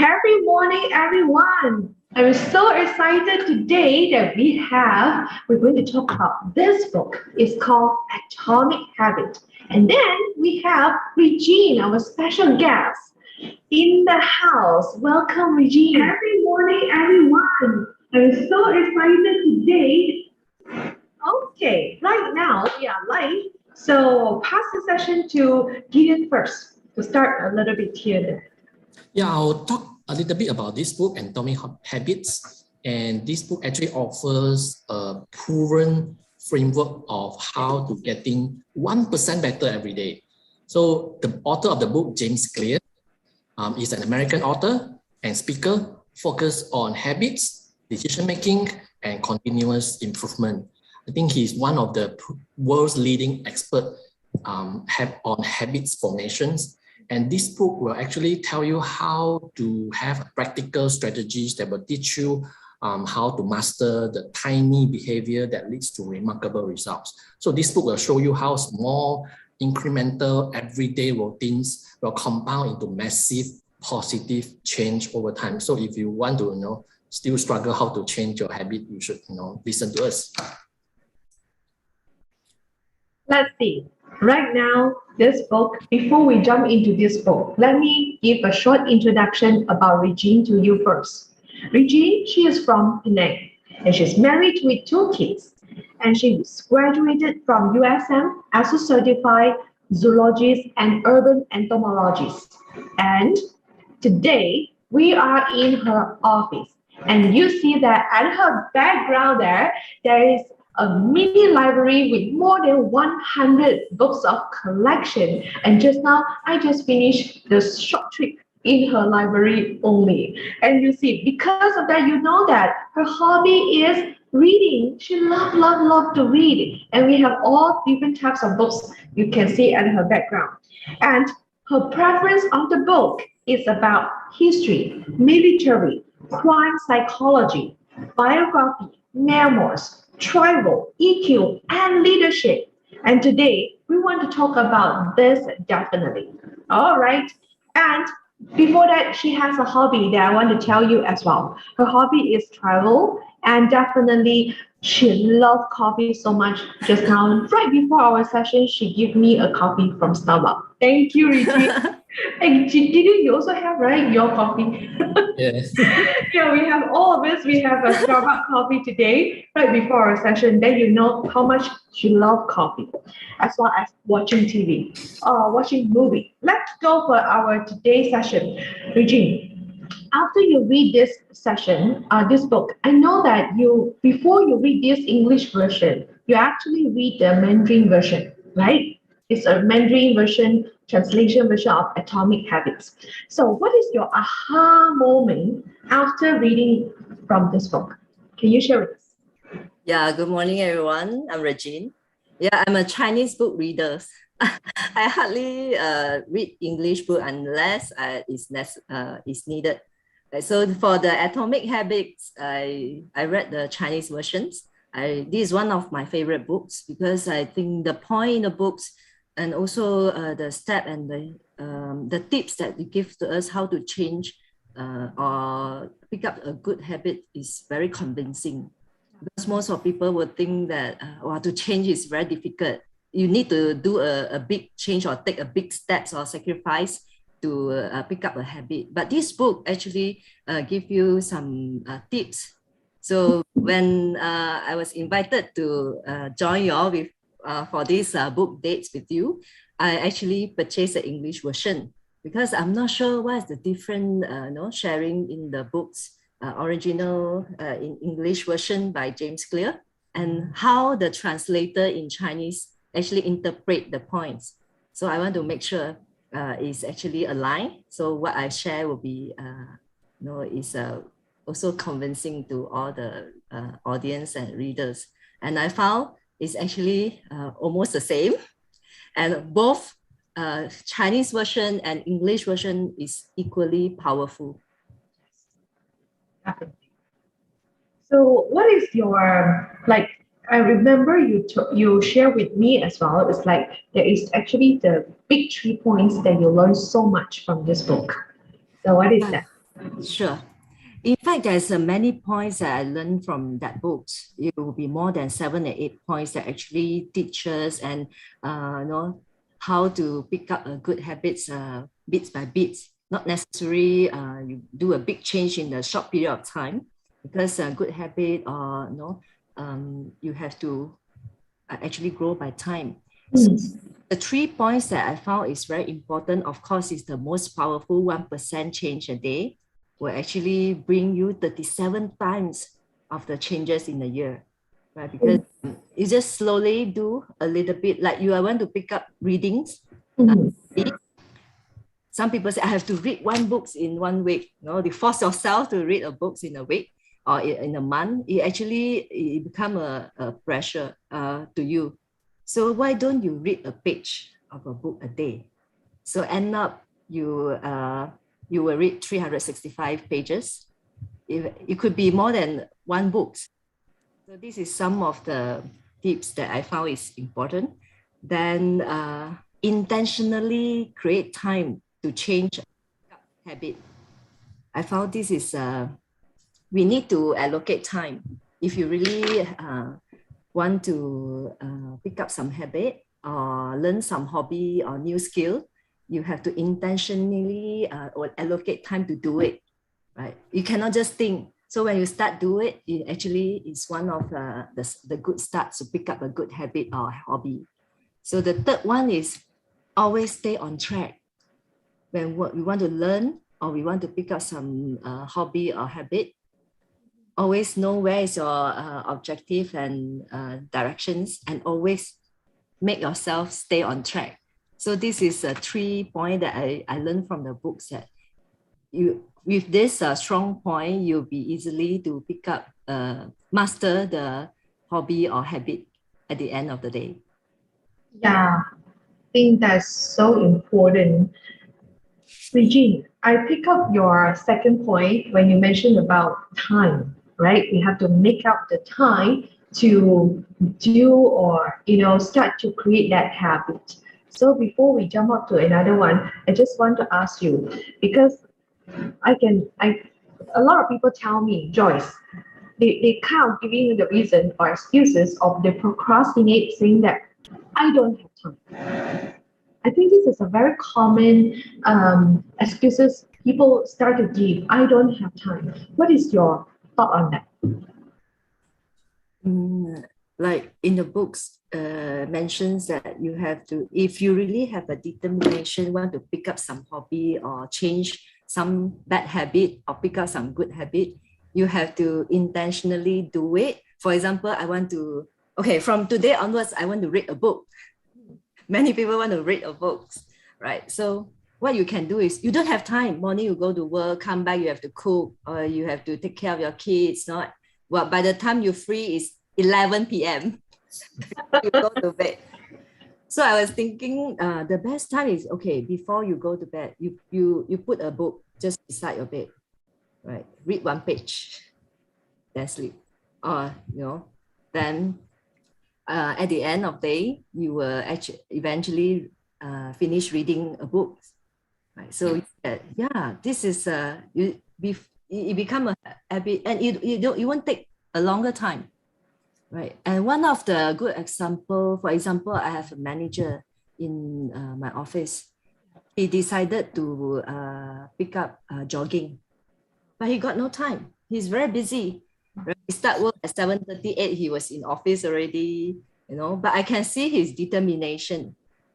Happy morning, everyone. I'm so excited today that we're going to talk about this book. It's called Atomic Habit. And then we have Regine, our special guest, in the house. Welcome, Regine. Happy morning, everyone. I'm so excited today. Okay, right now we are live. So pass the session to Gideon first to start a little bit here. Yeah, I'll talk a little bit about this book, Atomic Habits. And this book actually offers a proven framework of how to getting 1% better every day. So the author of the book, James Clear, is an American author and speaker focused on habits, decision-making, and continuous improvement. I think he's one of the world's leading experts on habits formations. And this book will actually tell you how to have practical strategies that will teach you how to master the tiny behavior that leads to remarkable results. So this book will show you how small, incremental, everyday routines will compound into massive positive change over time. So if you want to still struggle how to change your habit, you should listen to us. Let's see. Right now, this book, before we jump into this book, let me give a short introduction about Regine to you first. Regine, she is from Penang, and she's married with 2 kids. And she graduated from USM as a certified zoologist and urban entomologist. And today, we are in her office. And you see that at her background there is a mini library with more than 100 books of collection. And just now, I just finished the short trip in her library only. And you see, because of that, you know that her hobby is reading. She love to read. And we have all different types of books you can see at her background. And her preference of the book is about history, military, crime psychology, biography, memoirs, travel, EQ, and leadership. And today, we want to talk about this definitely. All right. And before that, she has a hobby that I want to tell you as well. Her hobby is travel, and definitely she loves coffee so much. Just now, right before our session, she gave me a coffee from Starbucks. Thank you, Regine. And did you also have, right, your coffee? Yes. Yeah, we have all of us. We have a Starbucks coffee today, right before our session. Then you know how much she loves coffee, as well as watching TV, watching movie. Let's go for our today's session. Regine, after you read this session, this book, I know that before you read this English version, you actually read the Mandarin version, right? It's a Mandarin version, translation version of Atomic Habits. So what is your aha moment after reading from this book? Can you share with us? Yeah, good morning, everyone. I'm Regine. Yeah, I'm a Chinese book reader. I hardly read English book unless it's needed. So for the Atomic Habits, I read the Chinese versions. This is one of my favorite books because I think the point in the books and also the step and the tips that you give to us how to change or pick up a good habit is very convincing. Because most of people would think that to change is very difficult. You need to do a big change or take a big steps or sacrifice to pick up a habit. But this book actually give you some tips. So when I was invited to join you all for this book dates with you, I actually purchased the English version because I'm not sure what's the different sharing in the books original in English version by James Clear and how the translator in Chinese actually interpret the points. So I want to make sure it's actually aligned. So what I share will be is also convincing to all the audience and readers. And I found it's actually almost the same. And both Chinese version and English version is equally powerful. Definitely. So what is your, I remember you share with me as well, it's like there is actually the big 3 points that you learn so much from this book. So what is that? Sure. In fact, there's many points that I learned from that book. It will be more than 7 or 8 points that actually teaches and how to pick up a good habits bits by bits. Not necessarily you do a big change in a short period of time, because a good habit or you have to actually grow by time. So the 3 points that I found is very important. Of course, is the most powerful 1% change a day will actually bring you 37 times of the changes in a year, right? Because you just slowly do a little bit, like you want to pick up readings. Some people say, I have to read 1 book in 1 week. You force yourself to read a book in a week or in a month. It become a pressure to you. So why don't you read a page of a book a day? So end up you will read 365 pages. It could be more than 1 book. So this is some of the tips that I found is important. Then intentionally create time to change habit. I found this is we need to allocate time. If you really want to pick up some habit or learn some hobby or new skill, you have to intentionally or allocate time to do it, right? You cannot just think. So when you start do it, it actually is one of the good starts to pick up a good habit or hobby. So the third one is always stay on track. When we want to learn or we want to pick up some hobby or habit, always know where is your objective and directions, and always make yourself stay on track. So this is a 3 point that I learned from the books, that you with this strong point, you'll be easily to pick up, master the hobby or habit at the end of the day. Yeah, I think that's so important. Regine, I pick up your second point when you mentioned about time, right? We have to make up the time to do or start to create that habit. So before we jump up to another one, I just want to ask you, because a lot of people tell me, Joyce, they can't give you the reason or excuses of they procrastinate, saying that I don't have time. I think this is a very common excuses people start to give. I don't have time. What is your thought on that? Like in the books, mentions that you have to, if you really have a determination, want to pick up some hobby or change some bad habit or pick up some good habit, you have to intentionally do it. For example, from today onwards, I want to read a book. Many people want to read a book, right? So what you can do is, you don't have time. Morning you go to work, come back, you have to cook, or you have to take care of your kids. Well, by the time you're free, it's 11 p.m. you go to bed. So I was thinking the best time is, before you go to bed, you put a book just beside your bed, right? Read 1 page, then sleep. Or, then at the end of the day, you will actually eventually finish reading a book, right? So this is it become a habit, and you won't take a longer time, right? And one of the good example, for example, I have a manager in my office. He decided to pick up jogging, but he got no time. He's very busy. He start work at 7:38. He was in office already, but I can see his determination.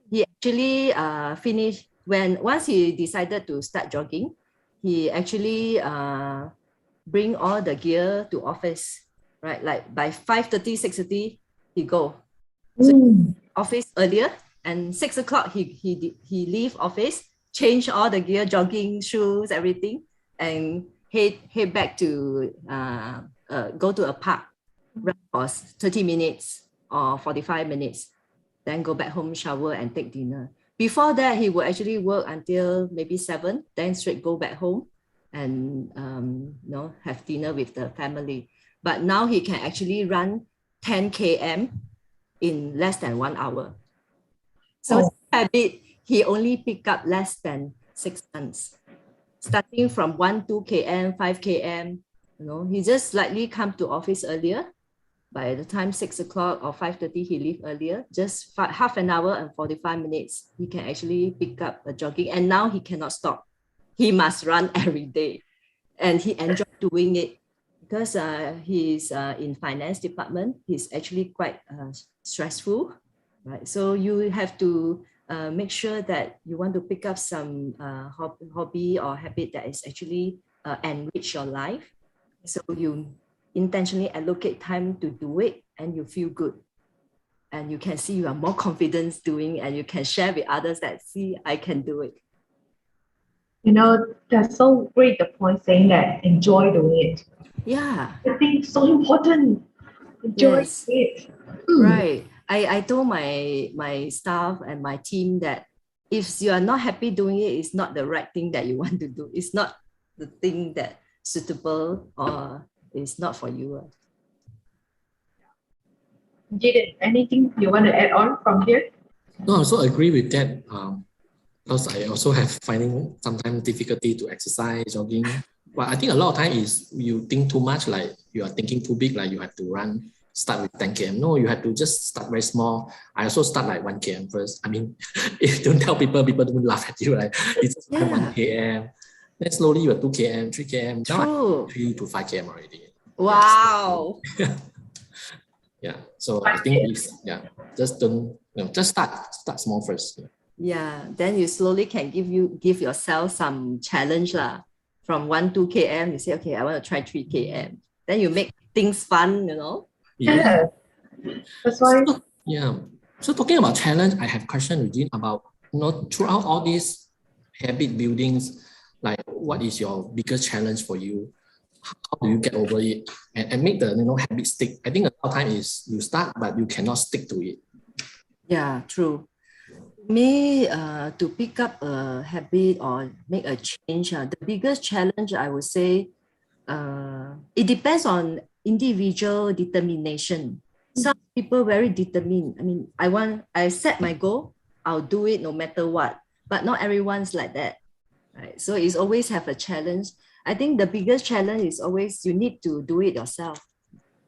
He actually finished once he decided to start jogging, he actually bring all the gear to office, right? Like by 5:30, 6:30, he go. So office earlier, and 6 o'clock he leave office, change all the gear, jogging shoes, everything, and head back to go to a park for 30 minutes or 45 minutes, then go back home, shower, and take dinner. Before that, he would actually work until maybe 7, then straight go back home and have dinner with the family. But now he can actually run 10 km in less than 1 hour. So habit, he only pick up less than 6 months. starting from 2 km, 5 km, he just slightly come to office earlier. By the time 6 o'clock or 5:30, he leave earlier, just half an hour and 45 minutes, he can actually pick up a jogging. And now he cannot stop. He must run every day. And he enjoys doing it because he's in finance department. He's actually quite stressful, right? So you have to make sure that you want to pick up some hobby or habit that is actually enrich your life. So you intentionally allocate time to do it and you feel good. And you can see you are more confident doing, and you can share with others that, see, I can do it. That's so great, the point saying that enjoy doing it. Yeah. I think it's so important. Enjoy it. Right. I told my staff and my team that if you are not happy doing it, it's not the right thing that you want to do. It's not the thing that suitable or is not for you. Jaden, anything you want to add on from here? No, I also agree with that. Because I also have finding sometimes difficulty to exercise, jogging. But I think a lot of time is you think too much, like you are thinking too big, like you have to start with 10 km. No, you have to just start very small. I also start like 1 km first. I mean, if you don't tell people don't laugh at you, right? It's just 1 km. Then slowly you are 2 km, 3 km. Now I'm 3 to 5 km already. Wow. Yeah. So I think just don't, just start small first. Yeah. Then you slowly can give yourself some challenge lah. From 2 km, you say, okay, I want to try 3 km. Then you make things fun, Yeah. That's why. So talking about challenge, I have a question, Regine, about, throughout all these habit buildings, like what is your biggest challenge for you? How do you get over it and make the habit stick? I think a lot of time is you start, but you cannot stick to it. Yeah, true. Me, to pick up a habit or make a change, the biggest challenge, I would say, it depends on individual determination. Some people very determined. I mean, I set my goal, I'll do it no matter what. But not everyone's like that, right? So it's always have a challenge. I think the biggest challenge is always you need to do it yourself.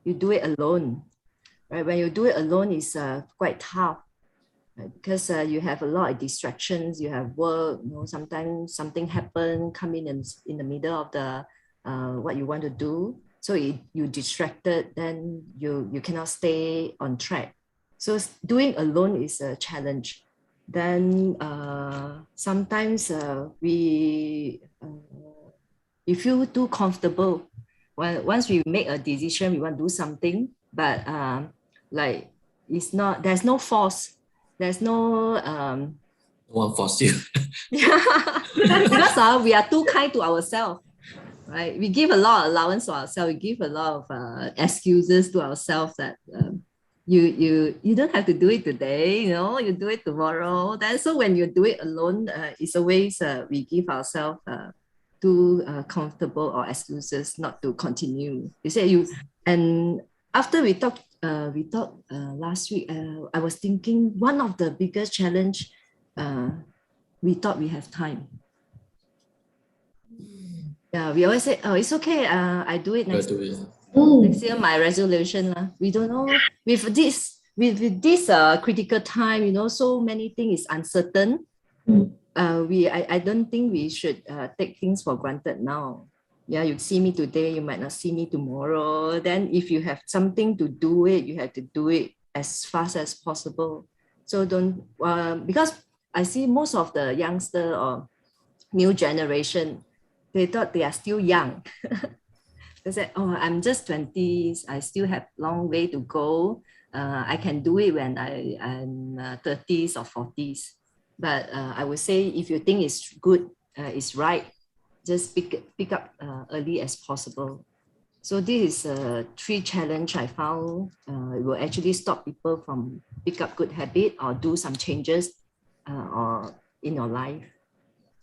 You do it alone, right? When you do it alone, it's quite tough. Because you have a lot of distractions, you have work, sometimes something happen, come in the middle of the what you want to do. So you distracted, then you cannot stay on track. So doing alone is a challenge. Then sometimes we feel too comfortable. Once we make a decision, we want to do something, but like there's no force. There's no no one force you. Yeah, because we are too kind to ourselves, right? We give a lot of allowance to ourselves. We give a lot of excuses to ourselves that you don't have to do it today. You do it tomorrow. Then so when you do it alone, it's always we give ourselves too comfortable or excuses not to continue. You say and after we talked last week, I was thinking one of the biggest challenge, we thought we have time. Yeah, we always say, oh, it's okay, I do it next year. Next year, my resolution. We don't know, with this critical time, so many things is uncertain. I don't think we should take things for granted now. Yeah, you see me today, you might not see me tomorrow. Then if you have something to do it, you have to do it as fast as possible. So don't, because I see most of the youngster or new generation, they thought they are still young. They said, oh, I'm just 20s, I still have long way to go. I can do it when I'm 30s or 40s. But I would say if you think it's good, it's right, just pick up early as possible. So this is 3 challenge I found. It will actually stop people from pick up good habit or do some changes or in your life.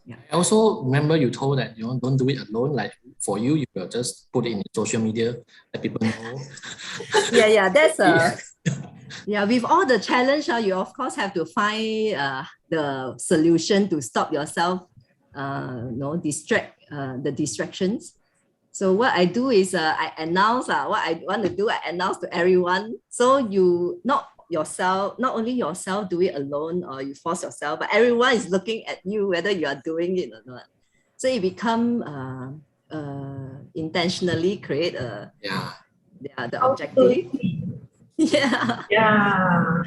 Yeah. I also remember you told that don't do it alone. Like for you will just put it in social media, let people know. Yeah, that's yeah. With all the challenge, you of course have to find the solution to stop yourself the distractions. So what I do is I announce what I want to do. I announce to everyone. So you not only yourself do it alone or you force yourself, but everyone is looking at you whether you are doing it or not. So it become intentionally create the objective. Yeah. Yeah.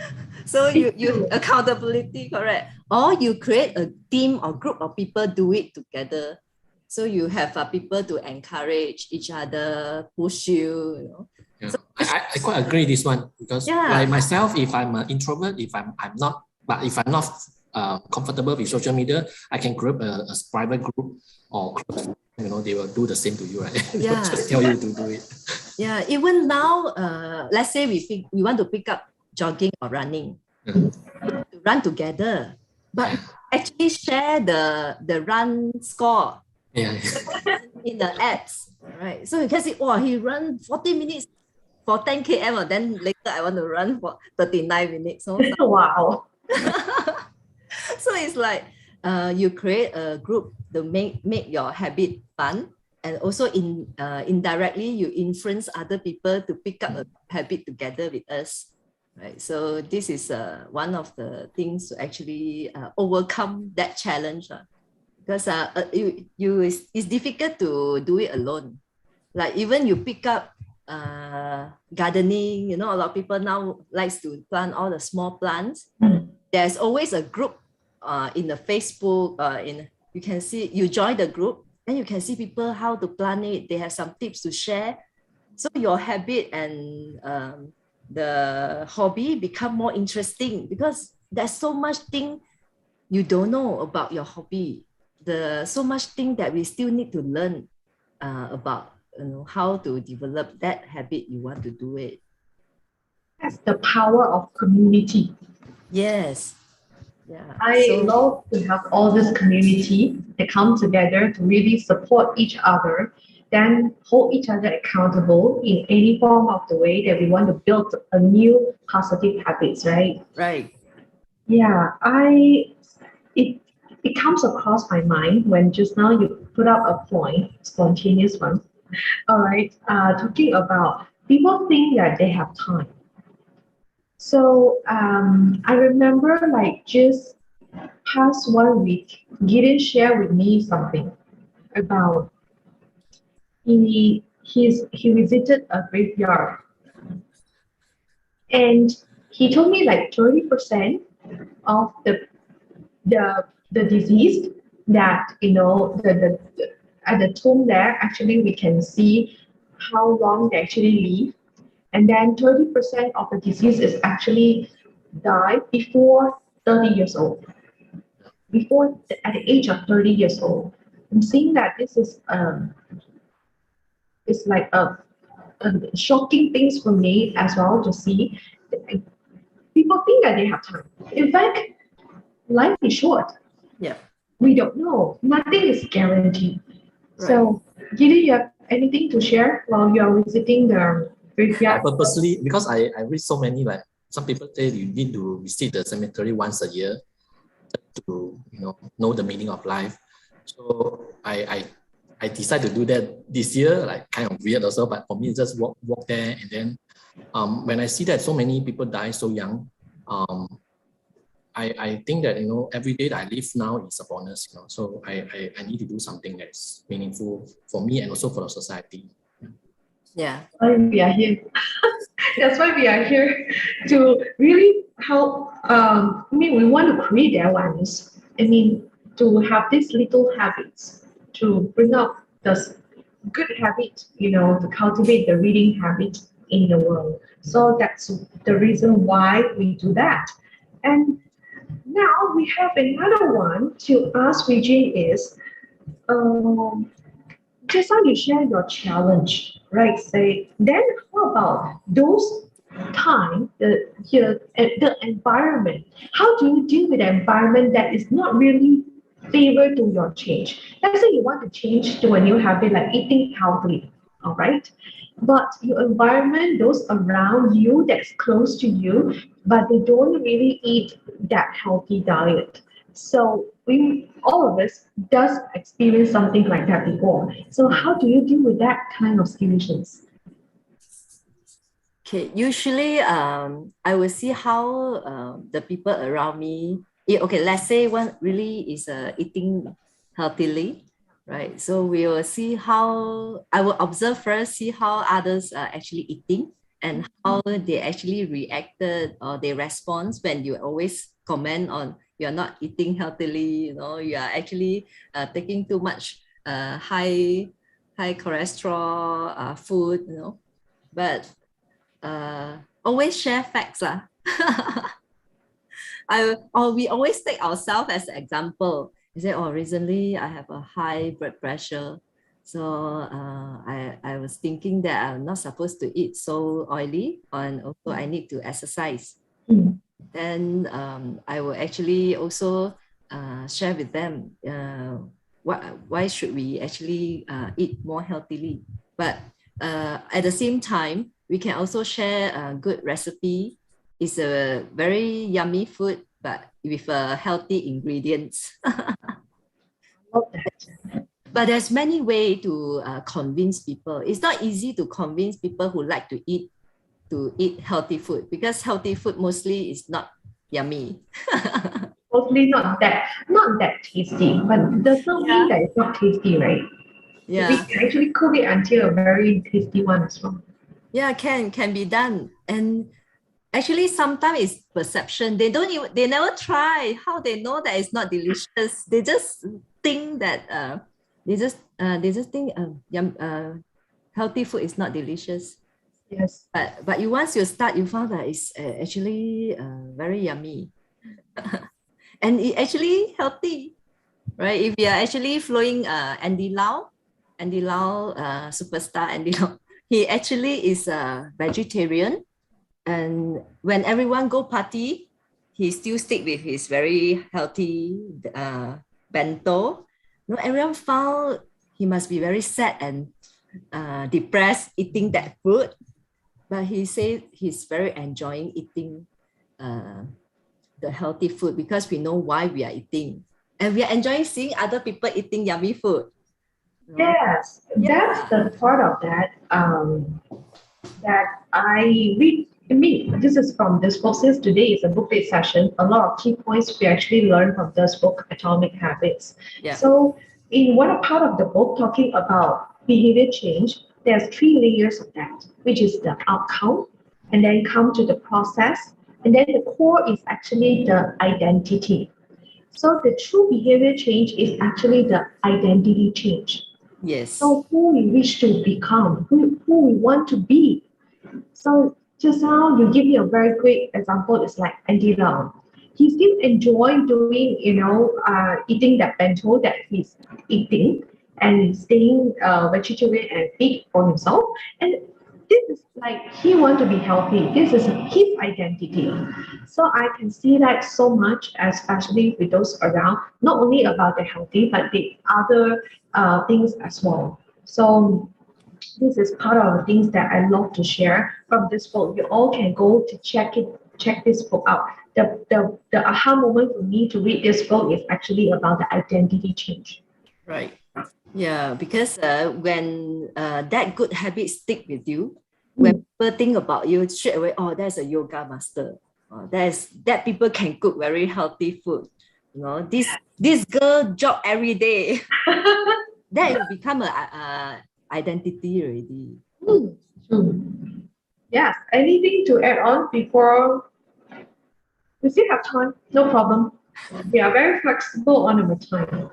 So you accountability, correct? Or you create a team or group of people do it together. So you have people to encourage each other, push you, you know. Yeah. So I quite agree this one because like myself, if I'm an introvert, if I'm not comfortable with social media, I can group a private group or club, you know, they will do the same to you, right? Yeah. Just tell you to do it. Yeah, even now, let's say we want to pick up jogging or running, to run together, but actually share the run score in the apps, right? So you can see, oh, he run 40 minutes for 10 km, then later I want to run for 39 minutes. So, Wow. so it's like you create a group to make your habit fun, and also indirectly you influence other people to pick up a habit together with us, right? So this is one of the things to actually overcome that challenge, because it's difficult to do it alone. Like even you pick up gardening, you know, a lot of people now likes to plant all the small plants. There's always a group in the Facebook, you can see, you join the group, then you can see people how to plant it. They have some tips to share. So your habit and the hobby become more interesting because there's so much thing you don't know about your hobby. So much thing that we still need to learn about, you know, how to develop that habit you want to do it. That's the power of community. Yes. Yeah. I love to have all this community that come together to really support each other, then hold each other accountable in any form of the way that we want to build a new positive habits, right? Right. Yeah, it comes across my mind when just now you put up a point, spontaneous one. All right, talking about people think that they have time. So I remember like just past 1 week, Gideon shared with me something about he visited a graveyard and he told me like 30% of the deceased that the at the tomb there actually we can see how long they actually live, and then 30% of the disease is actually died before 30 years old, at the age of 30 years old. I'm seeing that this is it's like a shocking things for me as well to see. People think that they have time. In fact, life is short. Yeah. We don't know. Nothing is guaranteed. Right. So, Giddy, you have anything to share while you are visiting the graveyard? Purposely, because I read so many, like some people say you need to visit the cemetery once a year to know the meaning of life. So I decided to do that this year, like kind of weird also, but for me just walk there, and then when I see that so many people die so young, I think that every day that I live now is a bonus, so I need to do something that is meaningful for me and also for the society. Yeah. That's why we are here. That's why we are here to really help. We want to create awareness. To have these little habits to bring up the good habit, to cultivate the reading habit in the world. So that's the reason why we do that. And now we have another one to ask Regine is, just how you share your challenge, right? Say, then how about those time, the environment? How do you deal with the environment that is not really favor to your change? Let's say you want to change to a new habit like eating healthy, all right? But your environment, those around you that's close to you, but they don't really eat that healthy diet. So we all of us does experience something like that before. So how do you deal with that kind of situations? Okay, usually I will see how the people around me, okay, let's say one really is eating healthily, right? So we will see how, I will observe first, see how others are actually eating and how they actually reacted or they respond when you always comment on you're not eating healthily, you are actually taking too much high cholesterol food, but always share facts. We always take ourselves as an example. You say, oh, recently I have a high blood pressure. So I was thinking that I'm not supposed to eat so oily and also I need to exercise. Mm. Then I will actually also share with them why should we actually eat more healthily. But at the same time, we can also share a good recipe. It's a very yummy food, but with healthy ingredients. Love that. But there's many ways to convince people. It's not easy to convince people who like to eat healthy food because healthy food mostly is not yummy. Mostly not that tasty, but does not mean that it's not tasty, right? We Yeah. can actually cook it until a very tasty one as well. Yeah, can be done. And actually sometimes it's perception. They never try. How they know that it's not delicious? They just think that they just think healthy food is not delicious. Yes. But once you start, you found that it's actually very yummy. And it actually healthy, right? If you are actually following Andy Lau, superstar Andy Lau, he actually is a vegetarian. And when everyone go party, he still stick with his very healthy bento. Everyone found he must be very sad and depressed eating that food. But he said he's very enjoying eating the healthy food because we know why we are eating. And we are enjoying seeing other people eating yummy food. Yes, that's the part of that that I read. I mean, this is from this book. Since today is a book day session, a lot of key points we actually learn from this book, Atomic Habits. Yeah. So, in one part of the book talking about behavior change, there's three layers of that, which is the outcome, and then come to the process, and then the core is actually the identity. So the true behavior change is actually the identity change. Yes. So who we wish to become, who we want to be. So just now you give me a very great example. It's like Andy Lau. He still enjoy doing, eating that bento that he's eating and staying vegetarian and fit for himself. And this is like he want to be healthy. This is his identity. So I can see that so much, especially with those around, not only about the healthy, but the other things as well. So this is part of the things that I love to share from this book. You all can go to check this book out. The aha moment for me to read this book is actually about the identity change. Right. Yeah, because when that good habit stick with you, when people think about you straight away, oh, there's a yoga master. That people can cook very healthy food. This girl jog every day. That will become a identity already. Yes. Anything to add on before we still have time? No problem. We are very flexible on our time.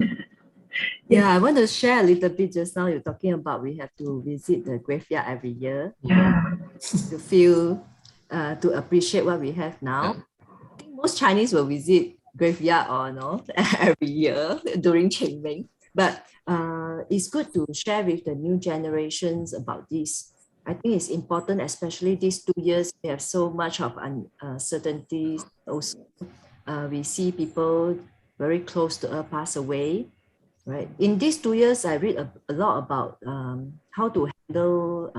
Yeah, I want to share a little bit just now. You're talking about we have to visit the graveyard every year. Yeah. To feel, to appreciate what we have now. I think most Chinese will visit graveyard or no every year during Qingming. But it's good to share with the new generations about this. I think it's important, especially these 2 years, we have so much of uncertainties. Also, we see people very close to us pass away. Right. In these 2 years, I read a lot about how to handle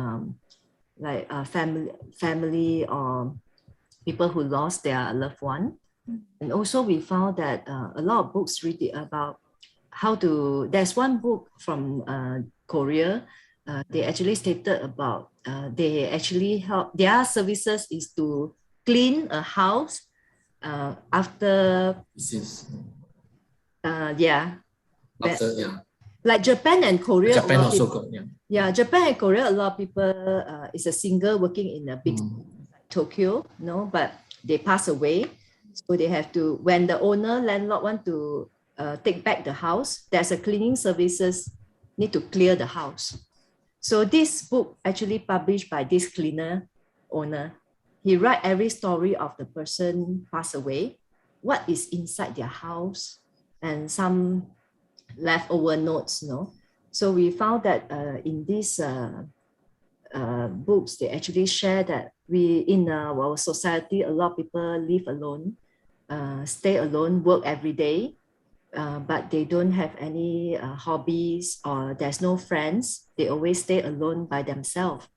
family or people who lost their loved one. And also we found that a lot of books read about how to, there's one book from Korea, they actually stated about, they actually help, their services is to clean a house after, yeah. After, yeah. Like Japan and Korea. Japan also good, yeah. Yeah, Japan and Korea, a lot of people is a single working in a big Tokyo, but they pass away. So they have to, when the owner, landlord want to take back the house, there's a cleaning services, need to clear the house. So this book actually published by this cleaner owner. He write every story of the person passed away, what is inside their house, and some leftover notes, So we found that in these books, they actually share that in our society, a lot of people live alone, stay alone, work every day, but they don't have any hobbies or there's no friends. They always stay alone by themselves,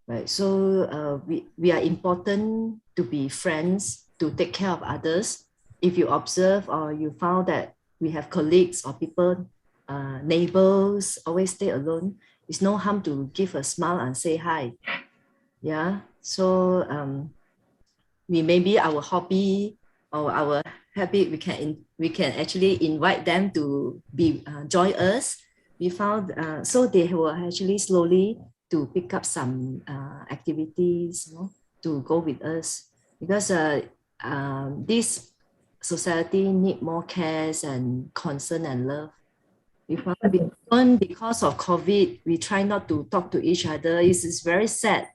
right? So we are important to be friends, to take care of others. If you observe or you found that we have colleagues or people, neighbors always stay alone, it's no harm to give a smile and say hi. Yeah. So maybe our hobby or our habit, we can actually invite them to be join us. We found so they will actually slowly to pick up some activities, to go with us, because this society need more cares and concern and love. Because of COVID, we try not to talk to each other. It's very sad.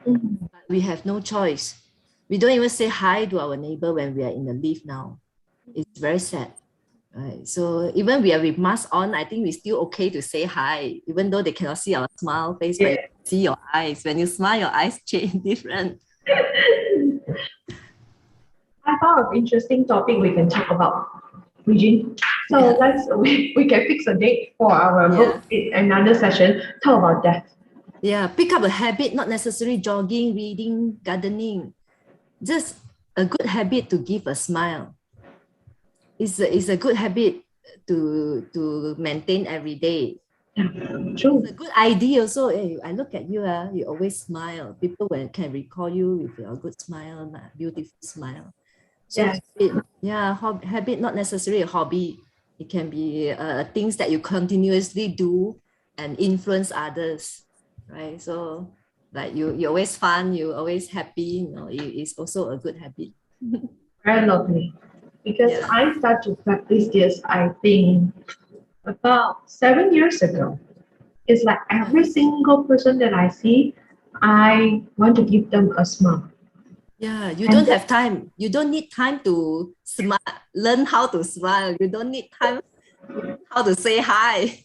But we have no choice. We don't even say hi to our neighbor when we are in the lift now. It's very sad. Right? So even we are with mask on, I think we're still okay to say hi, even though they cannot see our smile face, but you see your eyes. When you smile, your eyes change different. I thought of interesting topic we can talk about, Regine. So we can fix a date for our book in another session. Talk about death. Yeah, pick up a habit, not necessarily jogging, reading, gardening. Just a good habit to give a smile. It's a good habit to maintain every day. True. It's a good idea also. Hey, I look at you, you always smile. People can recall you with your good smile, beautiful smile. So habit, not necessarily a hobby. It can be things that you continuously do and influence others, right? So like you're always fun, you're always happy, it's also a good habit. Very lovely. Because I started to practice this, I think, about 7 years ago. It's like every single person that I see, I want to give them a smile. Yeah, you don't have time. You don't need time to smile, learn how to smile. You don't need time how to say hi.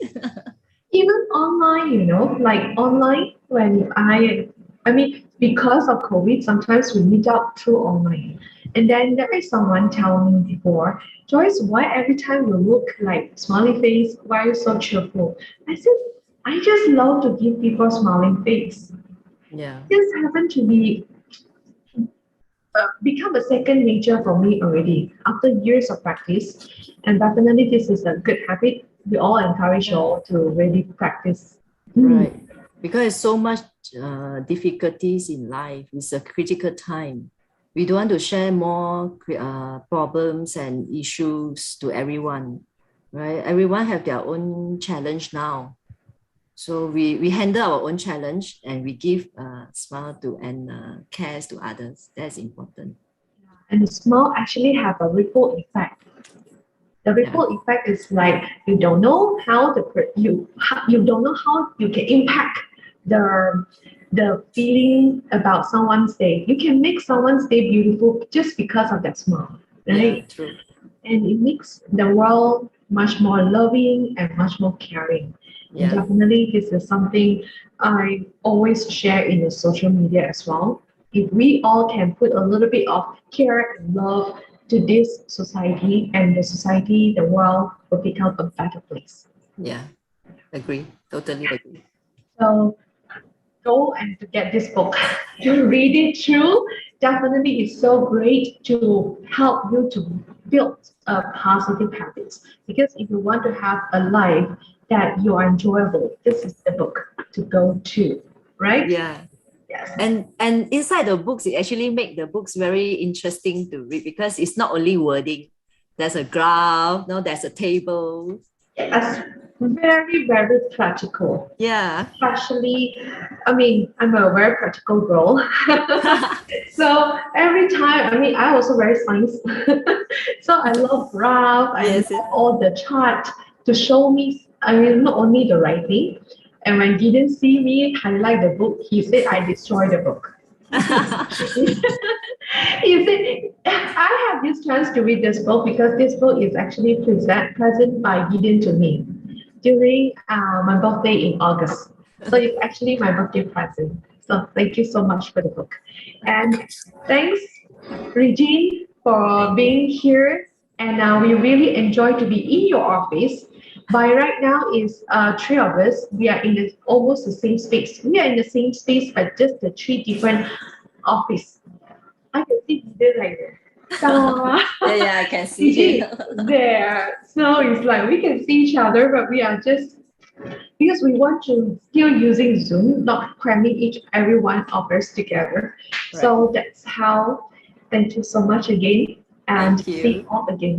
Even online, like online, when I mean, because of COVID, sometimes we meet up through online. And then there is someone tell me before, Joyce, why every time you look like smiley face, why are you so cheerful? I said, I just love to give people smiling face. Yeah. This happened to be become a second nature for me already after years of practice. And definitely this is a good habit. We all encourage you all to really practice. Right. Because so much difficulties in life. It's a critical time. We don't want to share more problems and issues to everyone, right? Everyone have their own challenge now. So we handle our own challenge and we give smile to and cares to others. That's important. And the smile actually have a ripple effect. The ripple effect is like you don't know how you don't know how you can impact the feeling about someone's day. You can make someone's day beautiful just because of that smile, right? Yeah, true. And it makes the world much more loving and much more caring. Yeah. And definitely, this is something I always share in the social media as well. If we all can put a little bit of care and love to this society, and the society, the world will become a better place. Yeah, agree. Totally agree. So go and to get this book, to read it through. definitely is so great to help you to build positive habits. Because if you want to have a life that you are enjoyable, this is the book to go to, right? Yeah. Yes. And inside the books, it actually make the books very interesting to read because it's not only wording. There's a graph, no, there's a table. Yes. Very, very practical. Yeah. Especially, I mean, I'm a very practical girl. So every time, I mean, I also very science. So I love graph, I Yes. love all the chart to show me, I mean, not only the writing. And when he didn't see me highlight the book, he said I destroyed the book. He said, I have this chance to read this book because this book is actually present by Gideon to me during my birthday in August. So it's actually my birthday present. So thank you so much for the book. And thanks, Regine, for being here. And we really enjoy to be in your office. By right now is three of us. We are in almost the same space. We are in the same space, but just the three different office. I can see Gideon like Yeah, I can see. there. So it's like we can see each other, but we are just because we want to still using Zoom, not cramming every one of us together. So that's how. Thank you so much again, and Thank you. see you all again.